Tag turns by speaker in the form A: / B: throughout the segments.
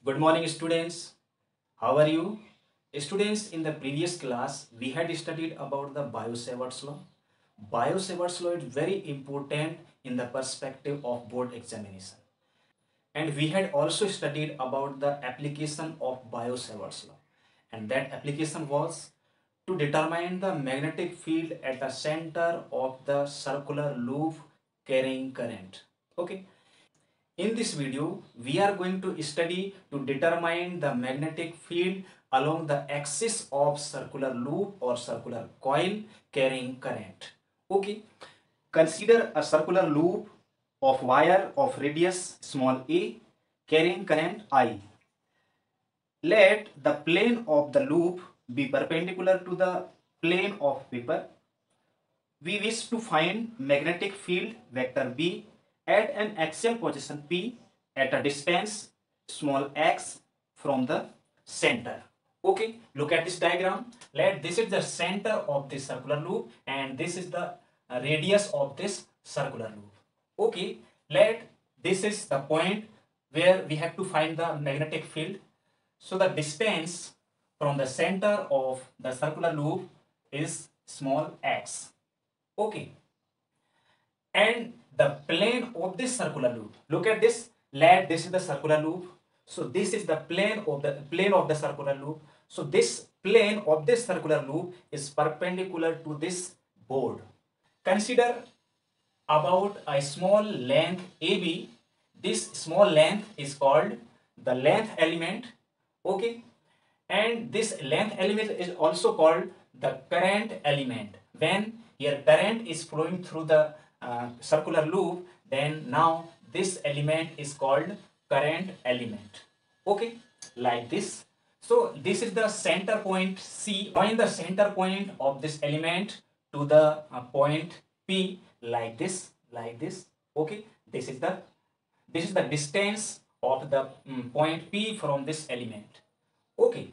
A: Good morning, students. How are you? Students, in the previous class, we had studied about the biot-savart's law. Biot-savart's law is very important in the perspective of board examination. And we had also studied about the application of biot-savart's law. And that application was to determine the magnetic field at the center of the circular loop carrying current. Okay. In this video, we are going to study to determine the magnetic field along the axis of circular loop or circular coil carrying current. Okay, consider a circular loop of wire of radius small a carrying current I. Let the plane of the loop be perpendicular to the plane of paper. We wish to find magnetic field vector B at an axial position P at a distance small x from the center. Okay, look at this diagram. This is the center of this circular loop and this is the radius of this circular loop. Okay, this is the point where we have to find the magnetic field. So the distance from the center of the circular loop is small x. Okay, and the plane of this circular loop, look at this. This is the circular loop. So this is the plane of the circular loop. So this plane of this circular loop is perpendicular to this board. Consider about a small length AB. This small length is called the length element. Okay, and this length element is also called the current element. When here current is flowing through the circular loop, then now this element is called current element. Okay, like this. So this is the center point C. Join the center point of this element to the point P like this, Okay, this is the distance of the point P from this element. Okay,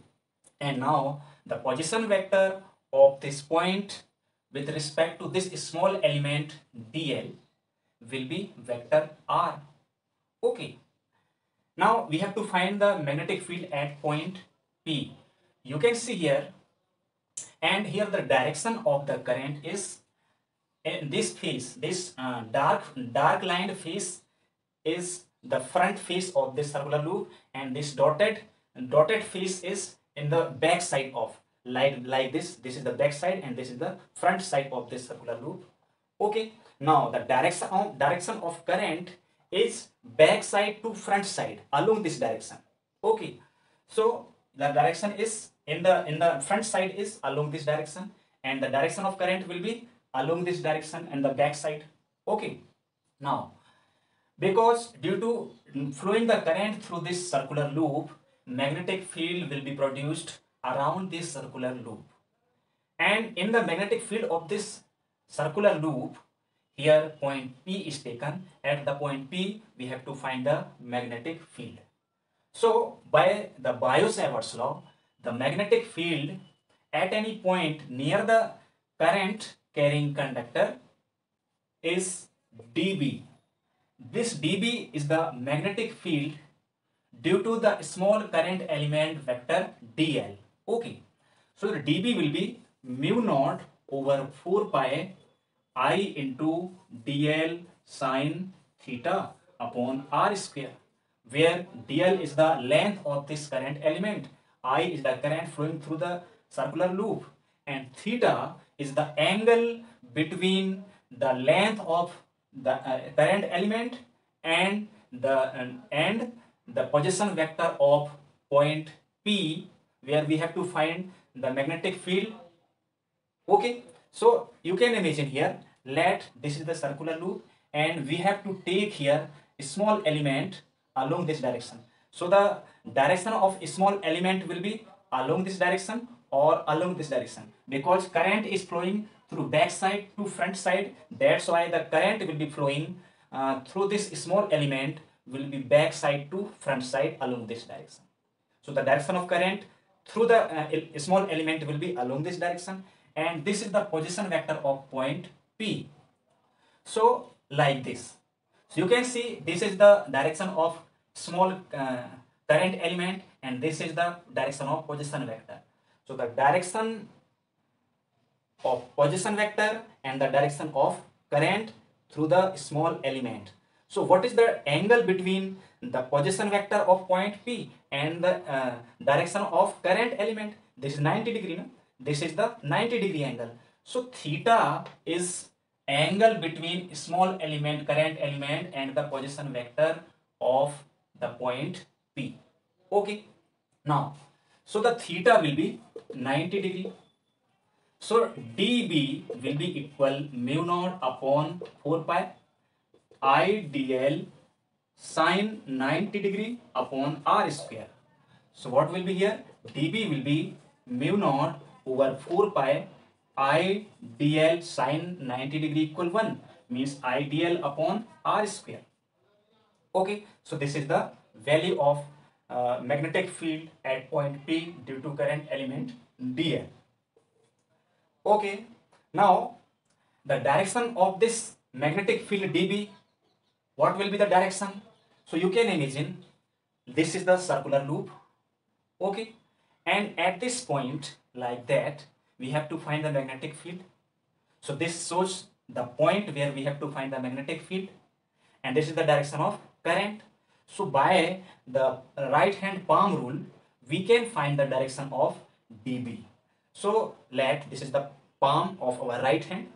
A: and now the position vector of this point with respect to this small element dl will be vector r. Okay, now we have to find the magnetic field at point P. You can see here, and here the direction of the current is in this face. This dark lined face is the front face of this circular loop, and this dotted face is in the back side of like this. This is the back side and this is the front side of this circular loop. Okay, now the direction of current is back side to front side along this direction. Okay, so the direction is in the front side is along this direction, and the direction of current will be along this direction and the back side. Okay, now because due to flowing the current through this circular loop, magnetic field will be produced around this circular loop. And in the magnetic field of this circular loop, here point P is taken. At the point P, we have to find the magnetic field. So by the biot-savart's law, the magnetic field at any point near the current carrying conductor is dB. This dB is the magnetic field due to the small current element vector dl. Okay, so the dB will be mu naught over 4 pi I into dl sine theta upon r square, where dl is the length of this current element, I is the current flowing through the circular loop, and theta is the angle between the length of the current element and the position vector of point P, where we have to find the magnetic field. Okay, so you can imagine here, this is the circular loop and we have to take here a small element along this direction. So the direction of a small element will be along this direction or along this direction, because current is flowing through back side to front side. That's why the current will be flowing through this small element will be back side to front side along this direction. So the direction of current through the small element will be along this direction, and this is the position vector of point P. So like this. So you can see this is the direction of small current element, and this is the direction of position vector. So the direction of position vector and the direction of current through the small element. So what is the angle between the position vector of point P and the direction of current element? This is 90 degree. No? This is the 90 degree angle. So theta is angle between small element, current element, and the position vector of the point P. Okay. Now, so the theta will be 90 degree. So dB will be equal mu naught upon 4 pi I dl sine 90 degree upon r square. So what will be here? dB will be mu naught over 4 pi I dl sine 90 degree equal 1, means I dl upon r square. Okay, so this is the value of magnetic field at point P due to current element dl. Okay, now the direction of this magnetic field dB, what will be the direction? So you can imagine this is the circular loop. Okay, and at this point like that we have to find the magnetic field. So this shows the point where we have to find the magnetic field, and this is the direction of current. So by the right hand palm rule we can find the direction of dB. So this is the palm of our right hand.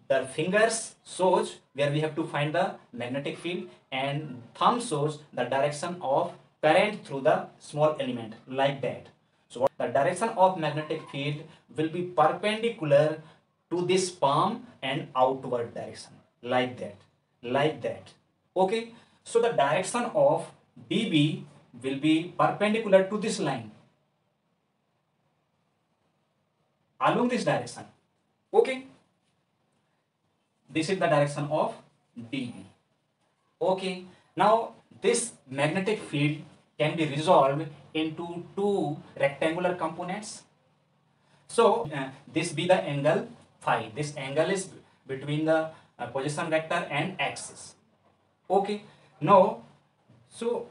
A: The fingers shows where we have to find the magnetic field, and thumb shows the direction of current through the small element, like that. So the direction of magnetic field will be perpendicular to this palm and outward direction, like that, like that. Okay, so the direction of dB will be perpendicular to this line along this direction. Okay, this is the direction of dB. Okay, now this magnetic field can be resolved into two rectangular components. So this be the angle phi. This angle is between the position vector and axis. Okay, now so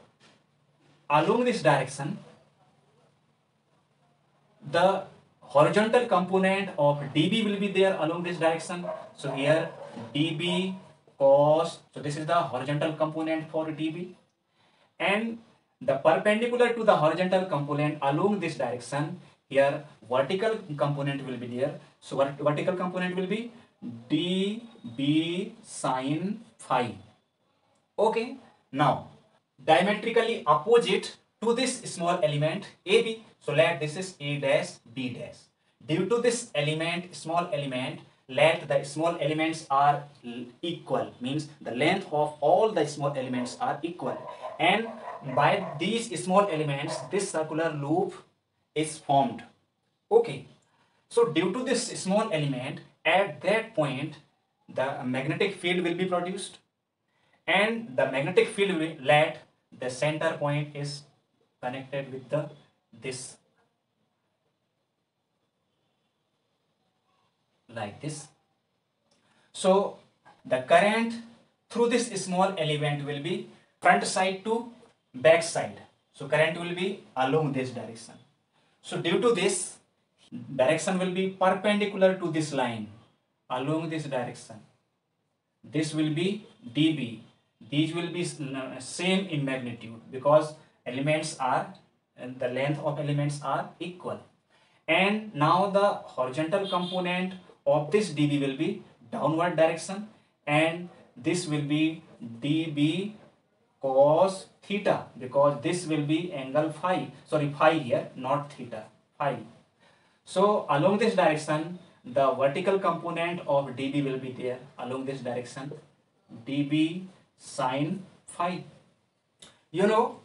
A: along this direction the horizontal component of dB will be there along this direction. So here dB cos, so this is the horizontal component for dB, and the perpendicular to the horizontal component along this direction, here vertical component will be there. So vertical component will be dB sin phi. Okay, now diametrically opposite to this small element AB. So let this is A dash B dash. Due to this element, small element, let the small elements are equal, means the length of all the small elements are equal, and by these small elements this circular loop is formed. Okay, so due to this small element, at that point the magnetic field will be produced, and the magnetic field will let the center point is connected with the this, like this. So the current through this small element will be front side to back side. So current will be along this direction. So due to this, direction will be perpendicular to this line along this direction. This will be dB. These will be same in magnitude because elements are, the length of elements are equal. And now the horizontal component of this dB will be downward direction, and this will be dB cos theta, because this will be angle phi, sorry phi here, not theta, phi. So along this direction the vertical component of dB will be there along this direction, dB sin phi. You know,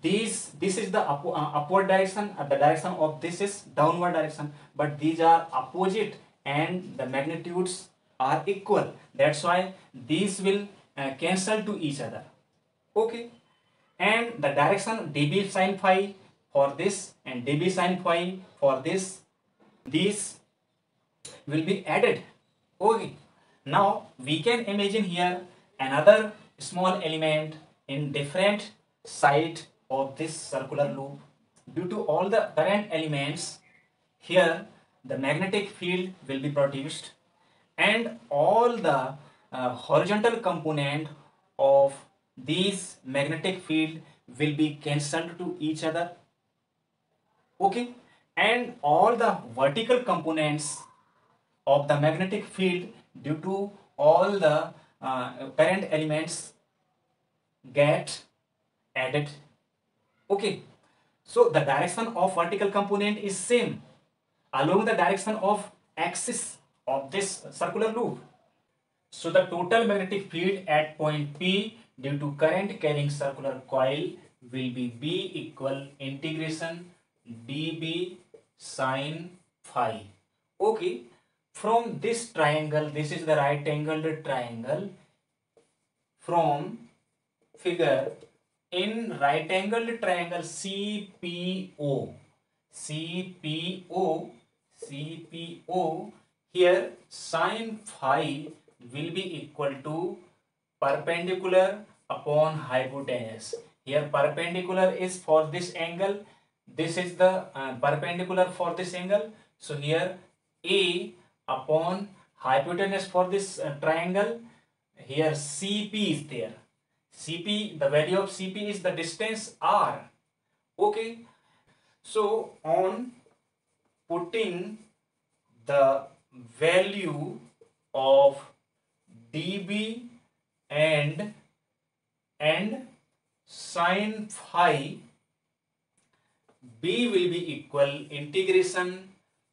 A: this is the upward direction, the direction of this is downward direction, but these are opposite and the magnitudes are equal. That's why these will cancel to each other. Okay, and the direction dB sin phi for this and dB sin phi for this, these will be added. Okay, now we can imagine here another small element in different side of this circular loop. Due to all the current elements, here the magnetic field will be produced, and all the horizontal component of these magnetic field will be cancelled to each other. Okay, and all the vertical components of the magnetic field due to all the current elements get added. Okay, so the direction of vertical component is same along the direction of axis of this circular loop. So the total magnetic field at point P due to current carrying circular coil will be B equal integration dB sine phi. Okay, from this triangle, this is the right angled triangle. From figure, in right angled triangle CPO, CPO, CPO, here sine phi will be equal to perpendicular upon hypotenuse. Here perpendicular is for this angle, this is the perpendicular for this angle. So here A upon hypotenuse for this triangle, here CP is there. CP, the value of CP is the distance R. Okay, so on putting the value of dB and sine phi, B will be equal integration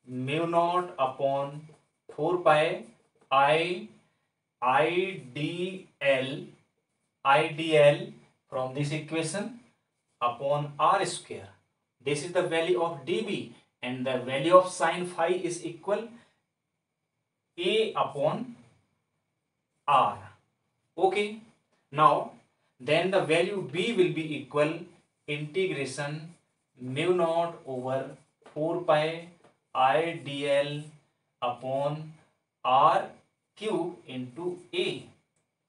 A: mu naught upon 4 pi IDL from this equation upon R square. This is the value of dB, and the value of sine phi is equal A upon R. Okay, now then the value B will be equal integration mu naught over 4 pi IDL upon R cube into A.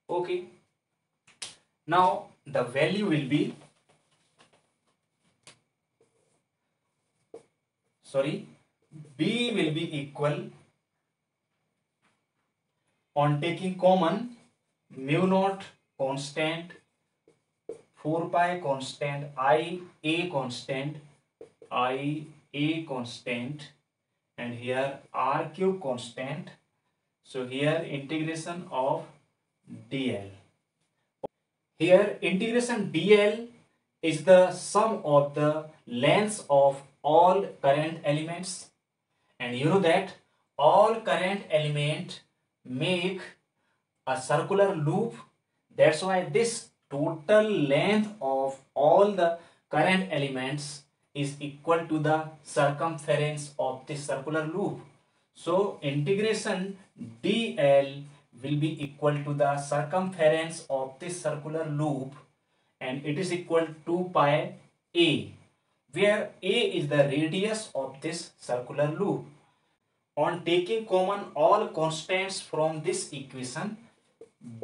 A: Okay, now the value will be, B will be equal, on taking common, mu naught constant, 4 pi constant, I A constant, and here R cube constant. So here integration of dl. Here integration dl is the sum of the lengths of all current elements, and you know that all current element make a circular loop. That's why this total length of all the current elements is equal to the circumference of this circular loop. So integration dl will be equal to the circumference of this circular loop, and it is equal to pi a, where a is the radius of this circular loop. On taking common all constants from this equation,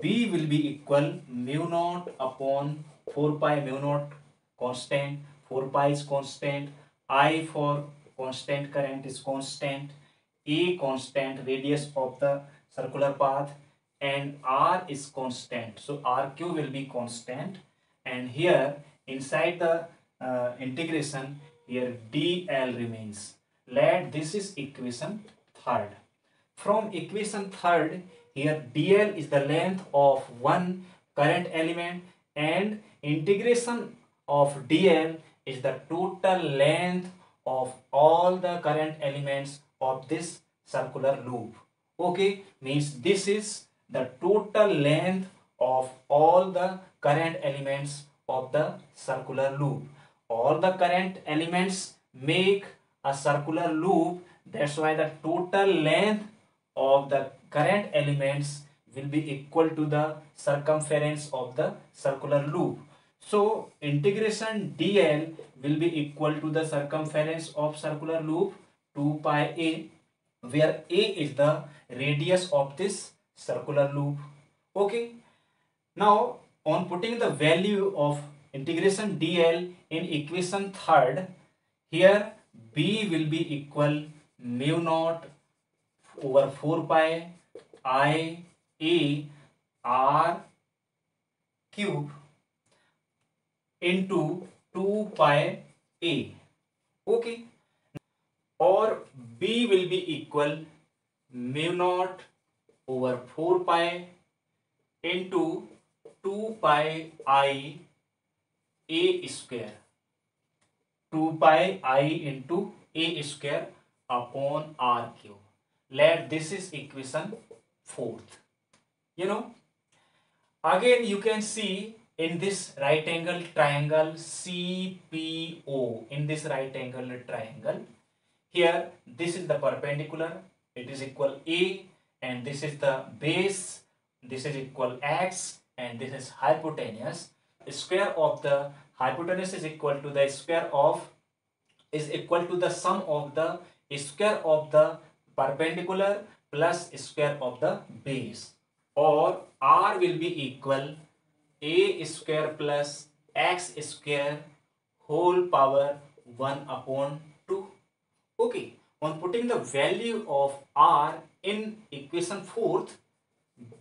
A: B will be equal mu naught upon 4 pi, mu naught constant, 4 pi is constant, I for constant current is constant, A constant, radius of the circular path, and R is constant. So RQ will be constant, and here inside the integration, here dl remains. Let this is equation third. From equation third, here dl is the length of one current element, and integration of dl is the total length of all the current elements of this circular loop. Okay, means this is the total length of all the current elements of the circular loop. All the current elements make a circular loop. That's why the total length of the current elements will be equal to the circumference of the circular loop. So integration dl will be equal to the circumference of circular loop 2 pi a, where a is the radius of this circular loop. Okay, now on putting the value of integration dl in equation third, here B will be equal mu naught over 4 pi I A R cube into 2 pi A. Okay. Or B will be equal mu naught over 4 pi into 2 pi I A square. 2 pi I into A square upon R cube. Let this is equation fourth. You know, again you can see in this right angle triangle CPO, in this right angle triangle, here this is the perpendicular, it is equal A, and this is the base, this is equal X, and this is hypotenuse. Square of the hypotenuse is equal to the square of, is equal to the sum of the square of the perpendicular plus square of the base, or R will be equal A square plus X square whole power 1 upon 2. Okay, on putting the value of R in equation fourth,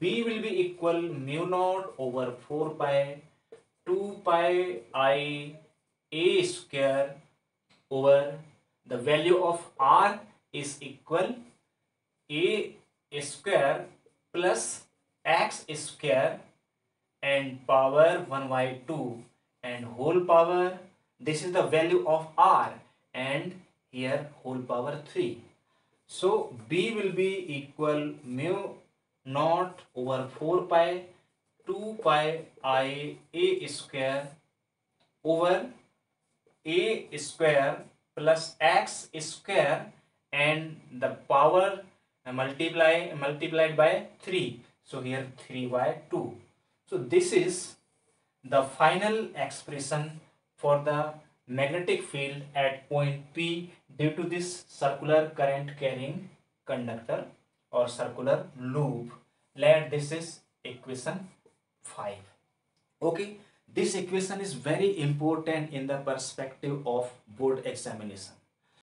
A: B will be equal mu naught over 4 pi 2 pi I A square over the value of R is equal A square plus X square and power 1 by 2 and whole power, this is the value of R, and here whole power 3. So B will be equal mu naught over 4 pi 2 pi I A square over A square plus X square and the power multiplied by 3. So here 3 by 2. So this is the final expression for the magnetic field at point P due to this circular current carrying conductor or circular loop. Let this is equation 5. Okay, this equation is very important in the perspective of board examination.